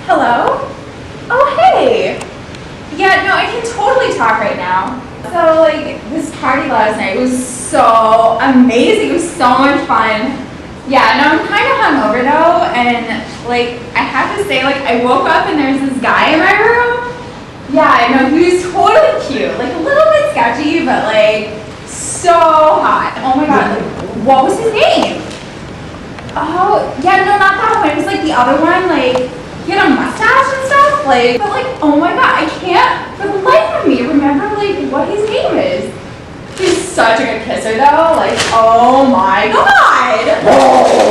Hello? Oh, hey! Yeah, no, I can totally talk right now. So, like, this party last night was so amazing. It was so much fun. Yeah, no, I'm kind of hungover though, and, like, I have to say, like, I woke up and there's this guy in my room. Yeah, I know, he was totally cute. Like, a little bit sketchy, but, like, so hot. Oh my god, like, what was his name? Oh, yeah, no, not that one. It was, like, the other one, like, he had a mustache and stuff, like, but like, oh my god, I can't for the life of me remember like what his name is. He's such a good kisser though, like, oh my god!